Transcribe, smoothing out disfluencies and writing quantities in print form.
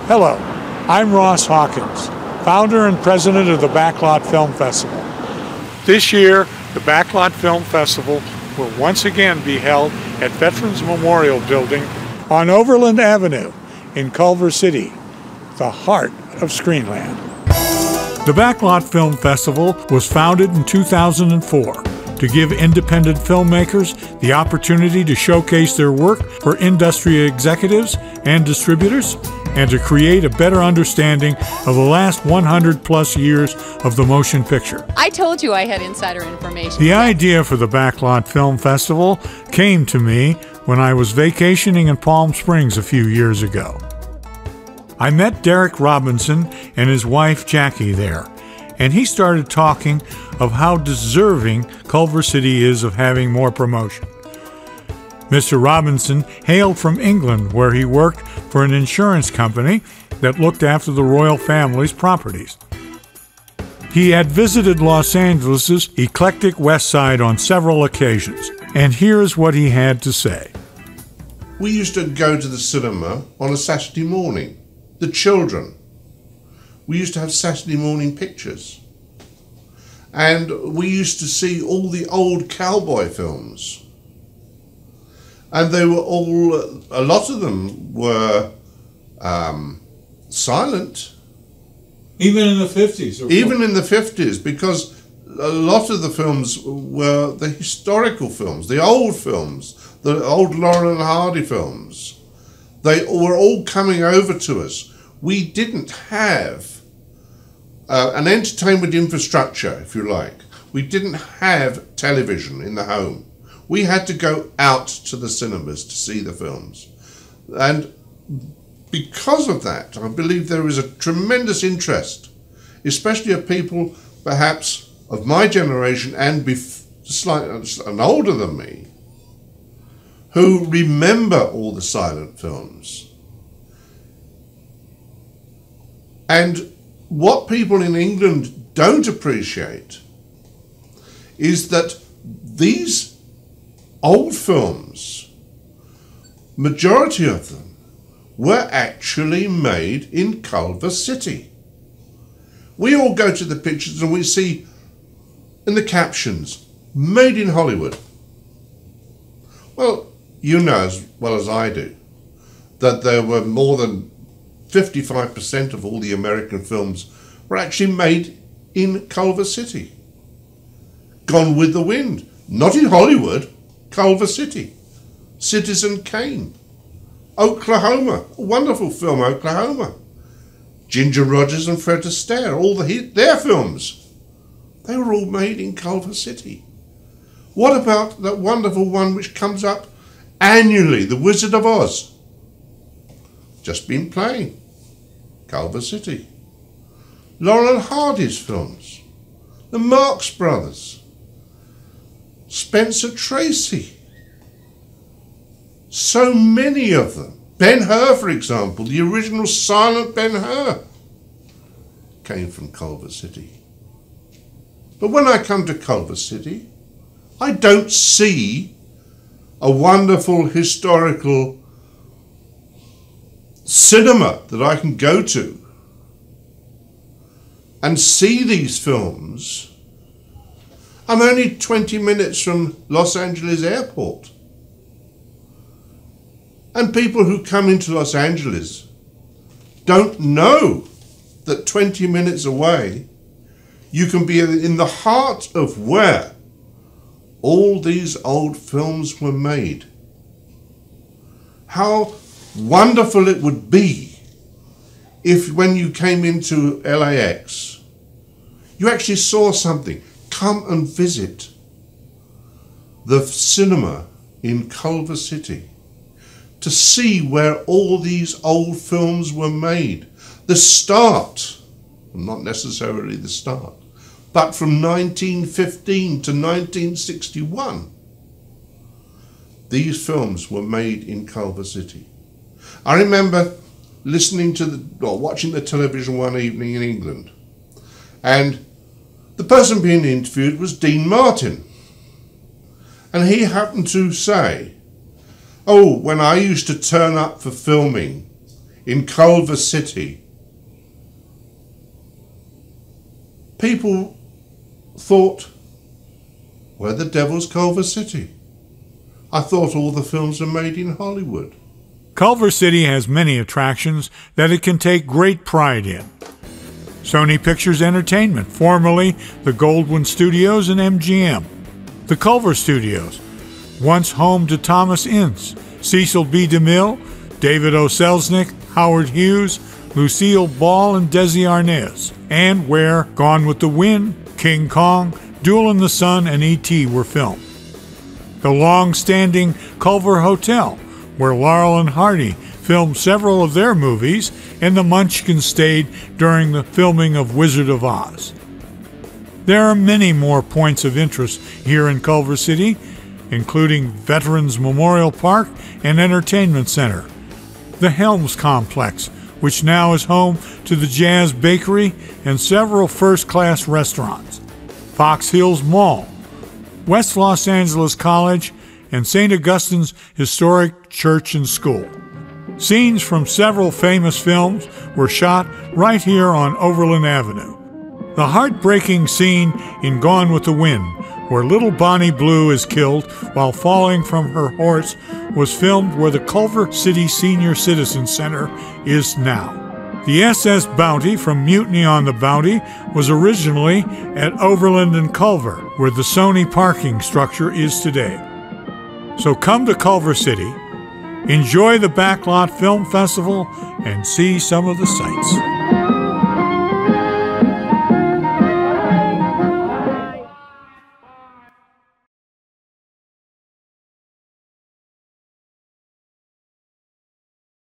Hello, I'm Ross Hawkins, founder and president of the BACKLOT Film Festival. This year, the BACKLOT Film Festival will once again be held at Veterans Memorial Building on Overland Avenue in Culver City, the heart of Screenland. The BACKLOT Film Festival was founded in 2004 to give independent filmmakers the opportunity to showcase their work for industry executives and distributors, and to create a better understanding of the last 100+ years of the motion picture. I told you I had insider information. The idea for the BACKLOT Film Festival came to me when I was vacationing in Palm Springs a few years ago. I met Derek Robinson and his wife Jackie there, and he started talking of how deserving Culver City is of having more promotion. Mr. Robinson hailed from England, where he worked for an insurance company that looked after the royal family's properties. He had visited Los Angeles' eclectic West Side on several occasions, and here's what he had to say. We used to go to the cinema on a Saturday morning. The children. We used to have Saturday morning pictures. And we used to see all the old cowboy films. And they were all, a lot of them were silent. Even in the 50s? Even in the 50s, because a lot of the films were the historical films, the old films, the old Laurel and Hardy films. They were all coming over to us. We didn't have an entertainment infrastructure, if you like. We didn't have television in the home. We had to go out to the cinemas to see the films. And because of that, I believe there is a tremendous interest, especially of people perhaps of my generation and slightly older than me, who remember all the silent films. And what people in England don't appreciate is that these old films, majority of them, were actually made in Culver City. We all go to the pictures and we see in the captions, made in Hollywood. Well, you know as well as I do that there were more than 55% of all the American films were actually made in Culver City. Gone with the Wind, not in Hollywood, Culver City. Citizen Kane, Oklahoma, a wonderful film, Oklahoma. Ginger Rogers and Fred Astaire, all their films, they were all made in Culver City. What about that wonderful one which comes up annually, The Wizard of Oz? Just been playing, Culver City. Laurel and Hardy's films, the Marx Brothers, Spencer Tracy, so many of them. Ben-Hur, for example, the original silent Ben-Hur came from Culver City. But when I come to Culver City, I don't see a wonderful historical cinema that I can go to and see these films. I'm only 20 minutes from Los Angeles Airport. And people who come into Los Angeles don't know that 20 minutes away you can be in the heart of where all these old films were made. How wonderful it would be if when you came into LAX, you actually saw something. Come and visit the cinema in Culver City to see where all these old films were made. The start, not necessarily the start, but from 1915 to 1961, these films were made in Culver City. I remember listening to watching the television one evening in England, and the person being interviewed was Dean Martin, and he happened to say, oh, when I used to turn up for filming in Culver City, people thought, where the devil's Culver City? I thought all the films were made in Hollywood. Culver City has many attractions that it can take great pride in. Sony Pictures Entertainment, formerly the Goldwyn Studios and MGM. The Culver Studios, once home to Thomas Ince, Cecil B. DeMille, David O. Selznick, Howard Hughes, Lucille Ball, and Desi Arnaz, and where Gone with the Wind, King Kong, Duel in the Sun, and E.T. were filmed. The long-standing Culver Hotel, where Laurel and Hardy filmed several of their movies, and the Munchkins stayed during the filming of Wizard of Oz. There are many more points of interest here in Culver City, including Veterans Memorial Park and Entertainment Center, the Helms Complex, which now is home to the Jazz Bakery and several first-class restaurants, Fox Hills Mall, West Los Angeles College, and St. Augustine's Historic Church and School. Scenes from several famous films were shot right here on Overland Avenue. The heartbreaking scene in Gone with the Wind, where little Bonnie Blue is killed while falling from her horse, was filmed where the Culver City Senior Citizen Center is now. The SS Bounty from Mutiny on the Bounty was originally at Overland and Culver, where the Sony parking structure is today. So come to Culver City, enjoy the Backlot Film Festival, and see some of the sights.